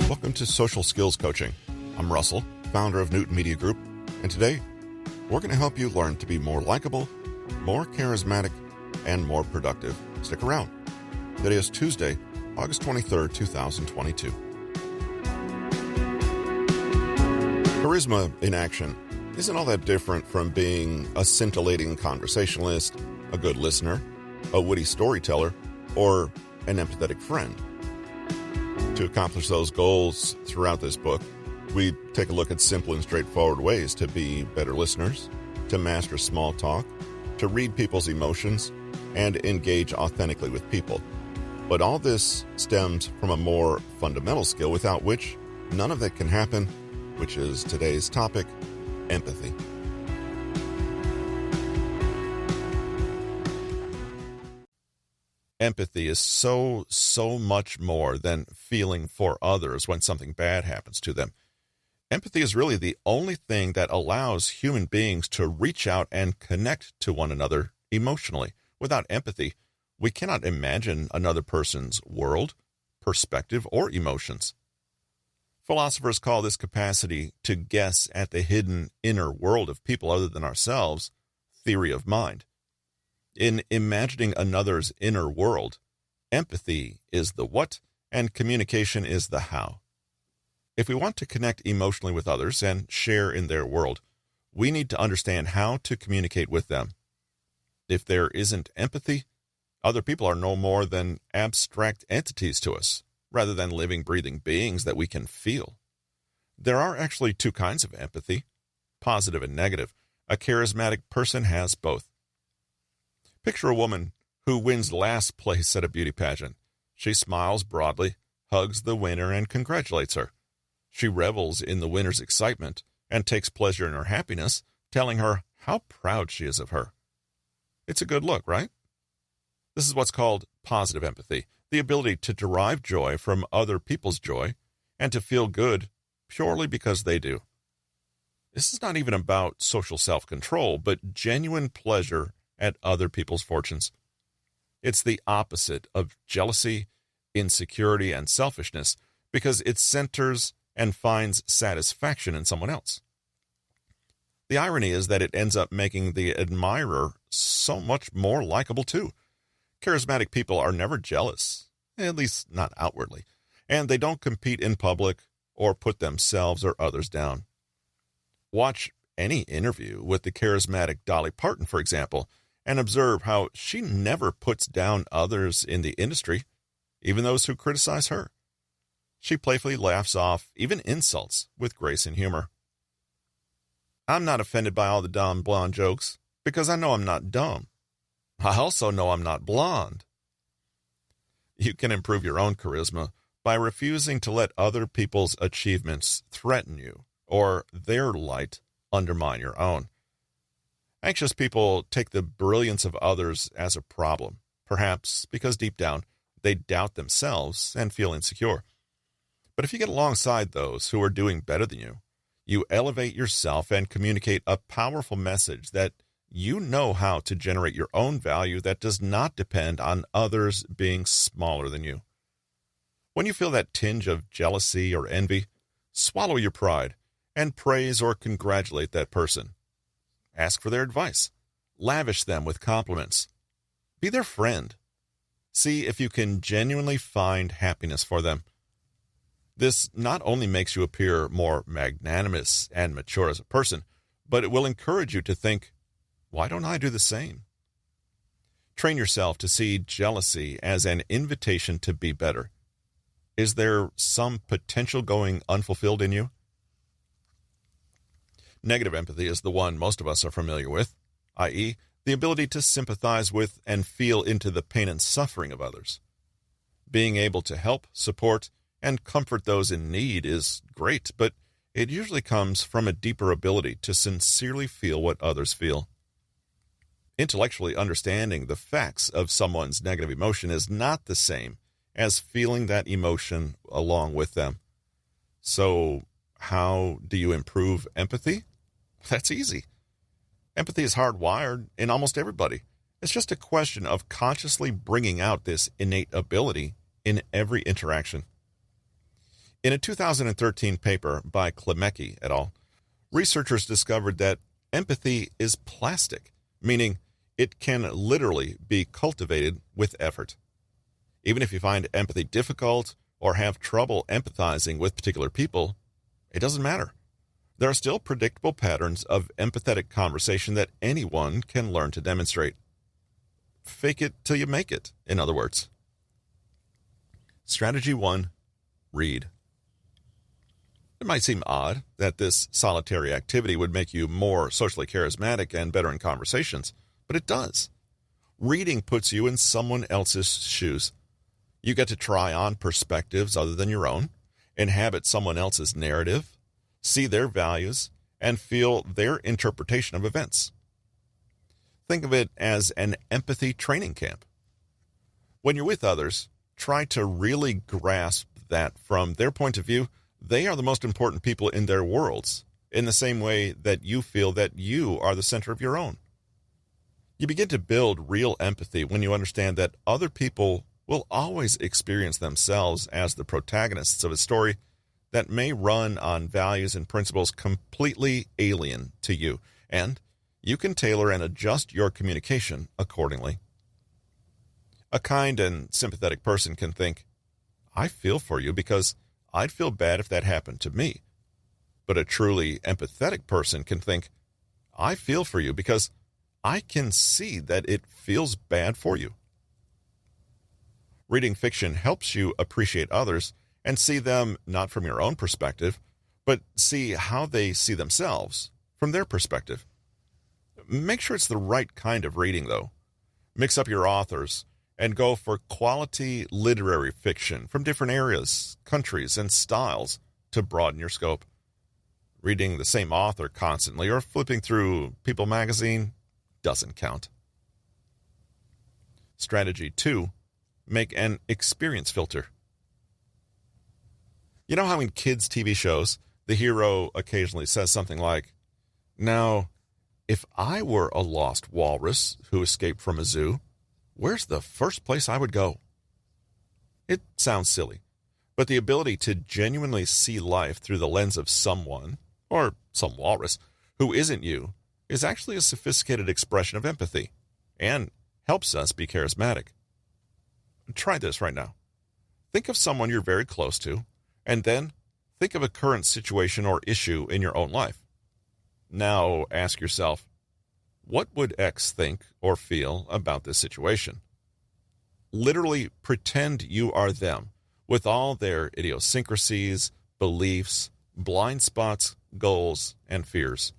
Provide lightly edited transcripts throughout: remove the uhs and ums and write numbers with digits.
Welcome to Social Skills Coaching. I'm Russell, founder of Newton Media Group, and today we're going to help you learn to be more likable, more charismatic, and more productive. Stick around. Today is Tuesday, August 23rd, 2022. Charisma in action isn't all that different from being a scintillating conversationalist, a good listener, a witty storyteller, or an empathetic friend. To accomplish those goals throughout this book, we take a look at simple and straightforward ways to be better listeners, to master small talk, to read people's emotions, and engage authentically with people. But all this stems from a more fundamental skill without which none of that can happen, which is today's topic, empathy. Empathy is so much more than feeling for others when something bad happens to them. Empathy is really the only thing that allows human beings to reach out and connect to one another emotionally. Without empathy, we cannot imagine another person's world, perspective, or emotions. Philosophers call this capacity to guess at the hidden inner world of people other than ourselves theory of mind. In imagining another's inner world, empathy is the what and communication is the how. If we want to connect emotionally with others and share in their world, we need to understand how to communicate with them. If there isn't empathy, other people are no more than abstract entities to us, rather than living, breathing beings that we can feel. There are actually two kinds of empathy, positive and negative. A charismatic person has both. Picture a woman who wins last place at a beauty pageant. She smiles broadly, hugs the winner, and congratulates her. She revels in the winner's excitement and takes pleasure in her happiness, telling her how proud she is of her. It's a good look, right? This is what's called positive empathy, the ability to derive joy from other people's joy and to feel good purely because they do. This is not even about social self-control, but genuine pleasure at other people's fortunes. It's the opposite of jealousy, insecurity, and selfishness because it centers and finds satisfaction in someone else. The irony is that it ends up making the admirer so much more likable too. Charismatic people are never jealous, at least not outwardly, and they don't compete in public or put themselves or others down. Watch any interview with the charismatic Dolly Parton, for example, and observe how she never puts down others in the industry, even those who criticize her. She playfully laughs off even insults with grace and humor. I'm not offended by all the dumb blonde jokes because I know I'm not dumb. I also know I'm not blonde. You can improve your own charisma by refusing to let other people's achievements threaten you or their light undermine your own. Anxious people take the brilliance of others as a problem, perhaps because deep down they doubt themselves and feel insecure. But if you get alongside those who are doing better than you, you elevate yourself and communicate a powerful message that you know how to generate your own value that does not depend on others being smaller than you. When you feel that tinge of jealousy or envy, swallow your pride and praise or congratulate that person. Ask for their advice. Lavish them with compliments. Be their friend. See if you can genuinely find happiness for them. This not only makes you appear more magnanimous and mature as a person, but it will encourage you to think, why don't I do the same? Train yourself to see jealousy as an invitation to be better. Is there some potential going unfulfilled in you? Negative empathy is the one most of us are familiar with, i.e., the ability to sympathize with and feel into the pain and suffering of others. Being able to help, support, and comfort those in need is great, but it usually comes from a deeper ability to sincerely feel what others feel. Intellectually understanding the facts of someone's negative emotion is not the same as feeling that emotion along with them. So, how do you improve empathy? That's easy. Empathy is hardwired in almost everybody. It's just a question of consciously bringing out this innate ability in every interaction. In a 2013 paper by Klimecki et al., researchers discovered that empathy is plastic, meaning it can literally be cultivated with effort. Even if you find empathy difficult or have trouble empathizing with particular people, it doesn't matter. There are still predictable patterns of empathetic conversation that anyone can learn to demonstrate. Fake it till you make it, in other words. Strategy 1. Read. It might seem odd that this solitary activity would make you more socially charismatic and better in conversations, but it does. Reading puts you in someone else's shoes. You get to try on perspectives other than your own, inhabit someone else's narrative, see their values, and feel their interpretation of events. Think of it as an empathy training camp. When you're with others, try to really grasp that from their point of view, they are the most important people in their worlds, in the same way that you feel that you are the center of your own. You begin to build real empathy when you understand that other people will always experience themselves as the protagonists of a story that may run on values and principles completely alien to you, and you can tailor and adjust your communication accordingly. A kind and sympathetic person can think, I feel for you because I'd feel bad if that happened to me. But a truly empathetic person can think, I feel for you because I can see that it feels bad for you. Reading fiction helps you appreciate others and see them not from your own perspective, but see how they see themselves from their perspective. Make sure it's the right kind of reading, though. Mix up your authors and go for quality literary fiction from different areas, countries, and styles to broaden your scope. Reading the same author constantly or flipping through People magazine doesn't count. Strategy 2. Make an experience filter. You know how in kids' TV shows, the hero occasionally says something like, now, if I were a lost walrus who escaped from a zoo, where's the first place I would go? It sounds silly, but the ability to genuinely see life through the lens of someone, or some walrus, who isn't you, is actually a sophisticated expression of empathy, and helps us be charismatic. Try this right now. Think of someone you're very close to, and then think of a current situation or issue in your own life. Now ask yourself, what would X think or feel about this situation? Literally pretend you are them, with all their idiosyncrasies, beliefs, blind spots, goals, and fears.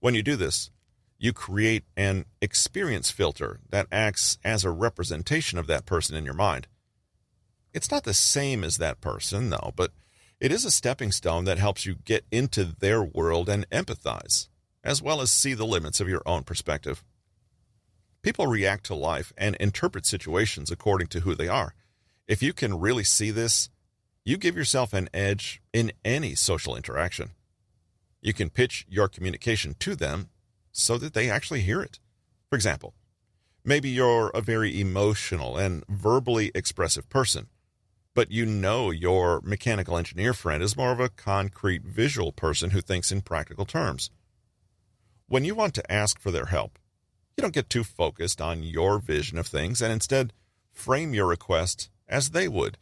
When you do this, you create an experience filter that acts as a representation of that person in your mind. It's not the same as that person, no, but it is a stepping stone that helps you get into their world and empathize, as well as see the limits of your own perspective. People react to life and interpret situations according to who they are. If you can really see this, you give yourself an edge in any social interaction. You can pitch your communication to them so that they actually hear it. For example, maybe you're a very emotional and verbally expressive person, but you know your mechanical engineer friend is more of a concrete visual person who thinks in practical terms. When you want to ask for their help, you don't get too focused on your vision of things and instead frame your request as they would.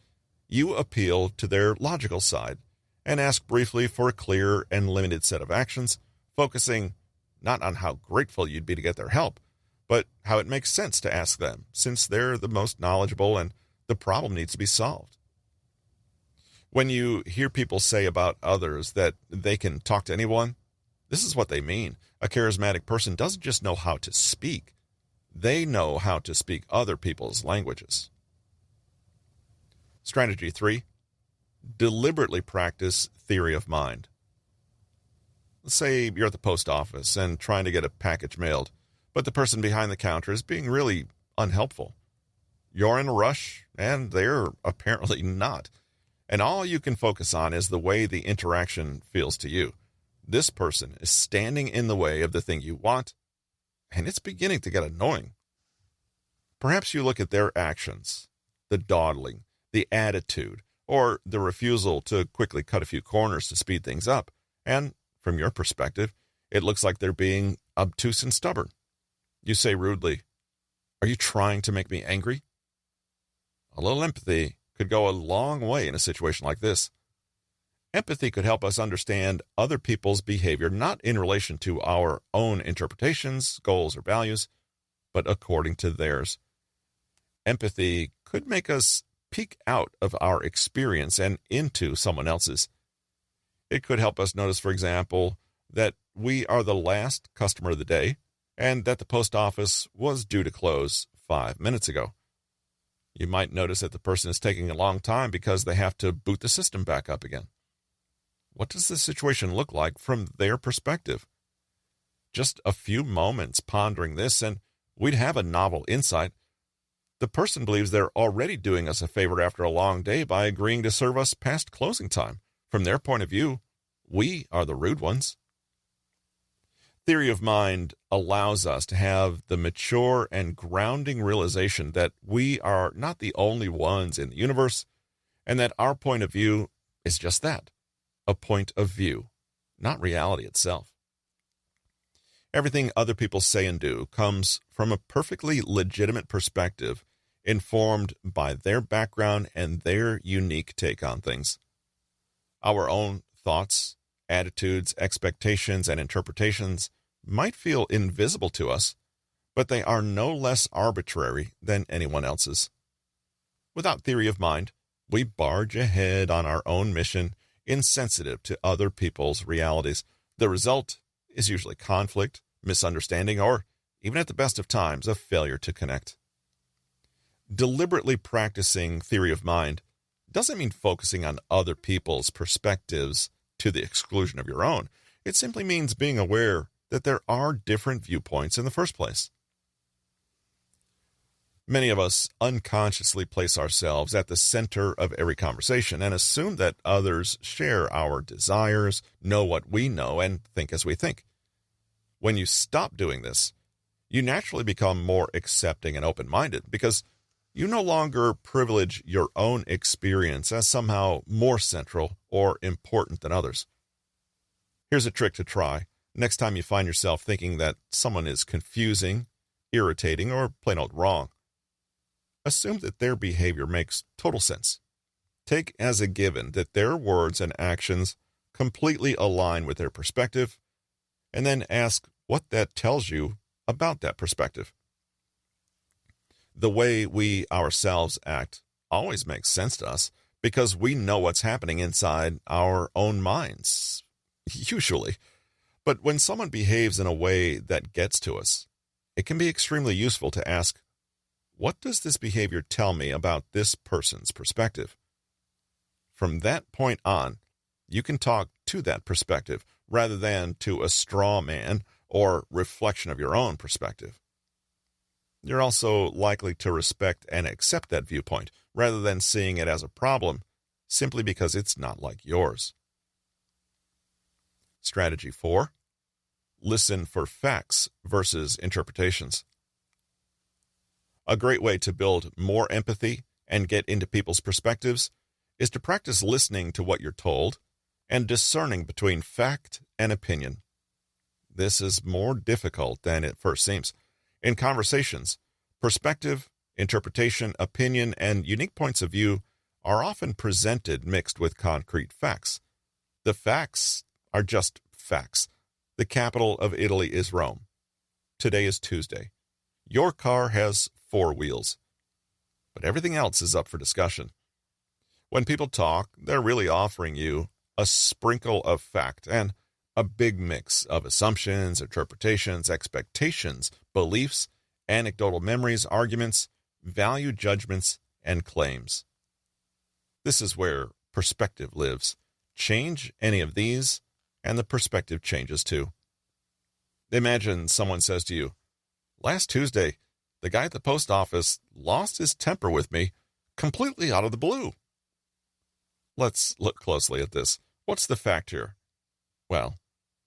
You appeal to their logical side and ask briefly for a clear and limited set of actions, focusing not on how grateful you'd be to get their help, but how it makes sense to ask them, since they're the most knowledgeable and the problem needs to be solved. When you hear people say about others that they can talk to anyone, this is what they mean. A charismatic person doesn't just know how to speak. They know how to speak other people's languages. Strategy 3. Deliberately practice theory of mind. Let's say you're at the post office and trying to get a package mailed, but the person behind the counter is being really unhelpful. You're in a rush, and they're apparently not. And all you can focus on is the way the interaction feels to you. This person is standing in the way of the thing you want, and it's beginning to get annoying. Perhaps you look at their actions, the dawdling, the attitude, or the refusal to quickly cut a few corners to speed things up, and from your perspective, it looks like they're being obtuse and stubborn. You say rudely, "Are you trying to make me angry?" A little empathy could go a long way in a situation like this. Empathy could help us understand other people's behavior not in relation to our own interpretations, goals, or values, but according to theirs. Empathy could make us peek out of our experience and into someone else's. It could help us notice, for example, that we are the last customer of the day and that the post office was due to close 5 minutes ago. You might notice that the person is taking a long time because they have to boot the system back up again. What does the situation look like from their perspective? Just a few moments pondering this, and we'd have a novel insight. The person believes they're already doing us a favor after a long day by agreeing to serve us past closing time. From their point of view, we are the rude ones. Theory of mind allows us to have the mature and grounding realization that we are not the only ones in the universe, and that our point of view is just that, a point of view, not reality itself. Everything other people say and do comes from a perfectly legitimate perspective, informed by their background and their unique take on things. Our own thoughts, attitudes, expectations, and interpretations might feel invisible to us, but they are no less arbitrary than anyone else's. Without theory of mind, we barge ahead on our own mission, insensitive to other people's realities. The result is usually conflict, misunderstanding, or, even at the best of times, a failure to connect. Deliberately practicing theory of mind doesn't mean focusing on other people's perspectives to the exclusion of your own. It simply means being aware that there are different viewpoints in the first place. Many of us unconsciously place ourselves at the center of every conversation and assume that others share our desires, know what we know, and think as we think. When you stop doing this, you naturally become more accepting and open-minded because you no longer privilege your own experience as somehow more central or important than others. Here's a trick to try next time you find yourself thinking that someone is confusing, irritating, or plain old wrong. Assume that their behavior makes total sense. Take as a given that their words and actions completely align with their perspective, and then ask what that tells you about that perspective. The way we ourselves act always makes sense to us because we know what's happening inside our own minds, usually. But when someone behaves in a way that gets to us, it can be extremely useful to ask, what does this behavior tell me about this person's perspective? From that point on, you can talk to that perspective rather than to a straw man or reflection of your own perspective. You're also likely to respect and accept that viewpoint rather than seeing it as a problem simply because it's not like yours. Strategy 4. Listen for facts versus interpretations. A great way to build more empathy and get into people's perspectives is to practice listening to what you're told and discerning between fact and opinion. This is more difficult than it first seems. In conversations, perspective, interpretation, opinion, and unique points of view are often presented mixed with concrete facts. The facts are just facts. The capital of Italy is Rome. Today is Tuesday. Your car has 4 wheels. But everything else is up for discussion. When people talk, they're really offering you a sprinkle of fact and a big mix of assumptions, interpretations, expectations, beliefs, anecdotal memories, arguments, value judgments, and claims. This is where perspective lives. Change any of these, and the perspective changes too. Imagine someone says to you, "Last Tuesday, the guy at the post office lost his temper with me completely out of the blue." Let's look closely at this. What's the fact here? Well,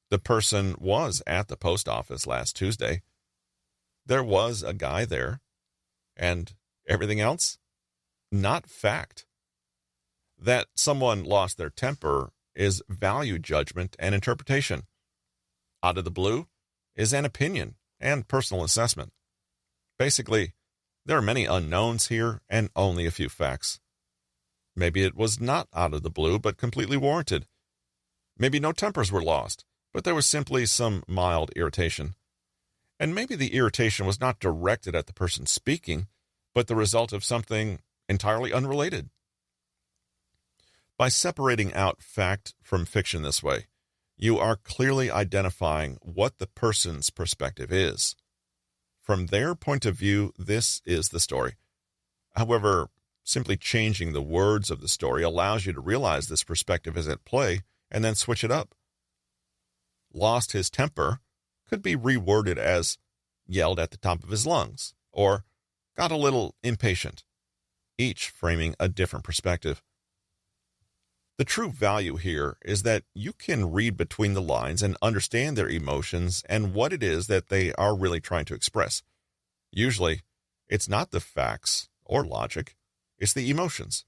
the person was at the post office last Tuesday. There was a guy there. And everything else? Not fact. That someone lost their temper is value judgment and interpretation. Out of the blue is an opinion and personal assessment. Basically, there are many unknowns here and only a few facts. Maybe it was not out of the blue, but completely warranted. Maybe no tempers were lost, but there was simply some mild irritation. And maybe the irritation was not directed at the person speaking, but the result of something entirely unrelated. By separating out fact from fiction this way, you are clearly identifying what the person's perspective is. From their point of view, this is the story. However, simply changing the words of the story allows you to realize this perspective is at play and then switch it up. Lost his temper could be reworded as yelled at the top of his lungs or got a little impatient, each framing a different perspective. The true value here is that you can read between the lines and understand their emotions and what it is that they are really trying to express. Usually, it's not the facts or logic, it's the emotions.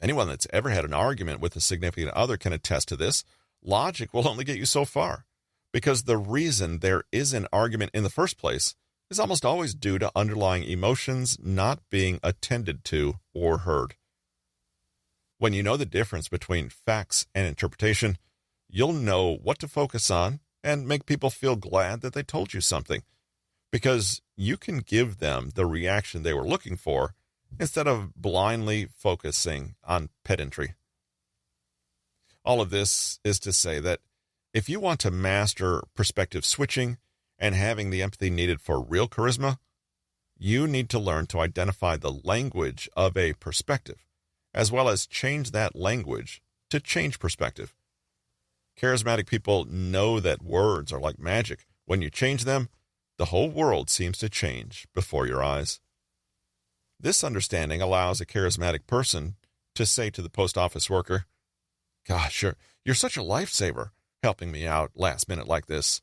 Anyone that's ever had an argument with a significant other can attest to this. Logic will only get you so far, because the reason there is an argument in the first place is almost always due to underlying emotions not being attended to or heard. When you know the difference between facts and interpretation, you'll know what to focus on and make people feel glad that they told you something, because you can give them the reaction they were looking for instead of blindly focusing on pedantry. All of this is to say that if you want to master perspective switching and having the empathy needed for real charisma, you need to learn to identify the language of a perspective, as well as change that language to change perspective. Charismatic people know that words are like magic. When you change them, the whole world seems to change before your eyes. This understanding allows a charismatic person to say to the post office worker, "Gosh, you're such a lifesaver, helping me out last minute like this.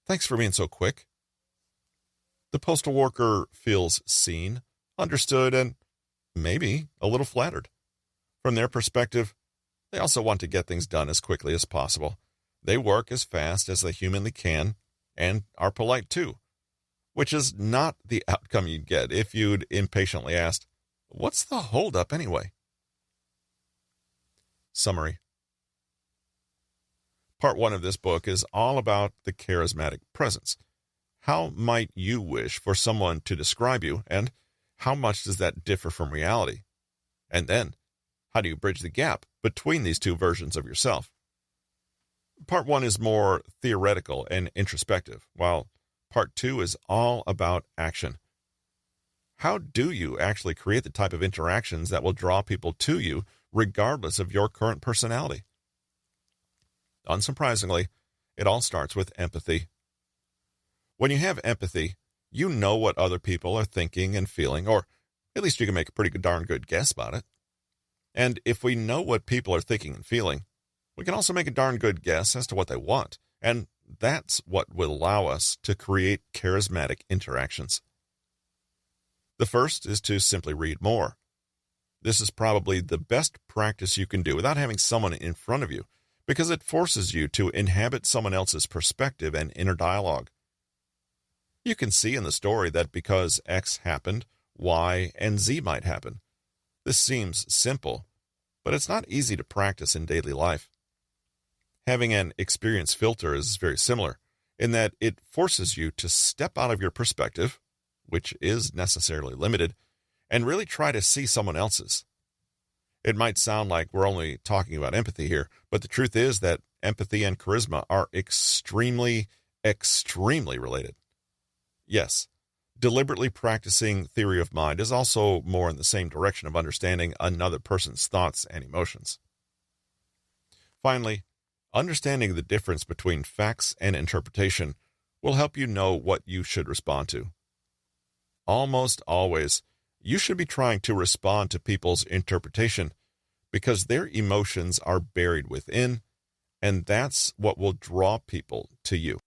Thanks for being so quick." The postal worker feels seen, understood, and maybe a little flattered. From their perspective, they also want to get things done as quickly as possible. They work as fast as they humanly can and are polite too, which is not the outcome you'd get if you'd impatiently asked, "What's the holdup anyway?" Summary. Part 1 of this book is all about the charismatic presence. How might you wish for someone to describe you, and how much does that differ from reality? And then, how do you bridge the gap between these two versions of yourself? Part 1 is more theoretical and introspective, while Part 2 is all about action. How do you actually create the type of interactions that will draw people to you regardless of your current personality? Unsurprisingly, it all starts with empathy. When you have empathy, you know what other people are thinking and feeling, or at least you can make a pretty darn good guess about it. And if we know what people are thinking and feeling, we can also make a darn good guess as to what they want. And that's what will allow us to create charismatic interactions. The first is to simply read more. This is probably the best practice you can do without having someone in front of you, because it forces you to inhabit someone else's perspective and inner dialogue. You can see in the story that because X happened, Y and Z might happen. This seems simple, but it's not easy to practice in daily life. Having an experience filter is very similar, in that it forces you to step out of your perspective, which is necessarily limited, and really try to see someone else's. It might sound like we're only talking about empathy here, but the truth is that empathy and charisma are extremely, extremely related. Yes, deliberately practicing theory of mind is also more in the same direction of understanding another person's thoughts and emotions. Finally, understanding the difference between facts and interpretation will help you know what you should respond to. Almost always, you should be trying to respond to people's interpretation because their emotions are buried within, and that's what will draw people to you.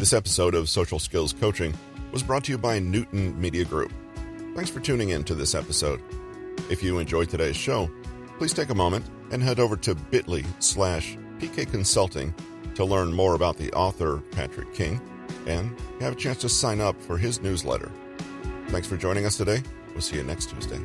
This episode of Social Skills Coaching was brought to you by Newton Media Group. Thanks for tuning in to this episode. If you enjoyed today's show, please take a moment and head over to bit.ly/PK Consulting to learn more about the author Patrick King and have a chance to sign up for his newsletter. Thanks for joining us today. We'll see you next Tuesday.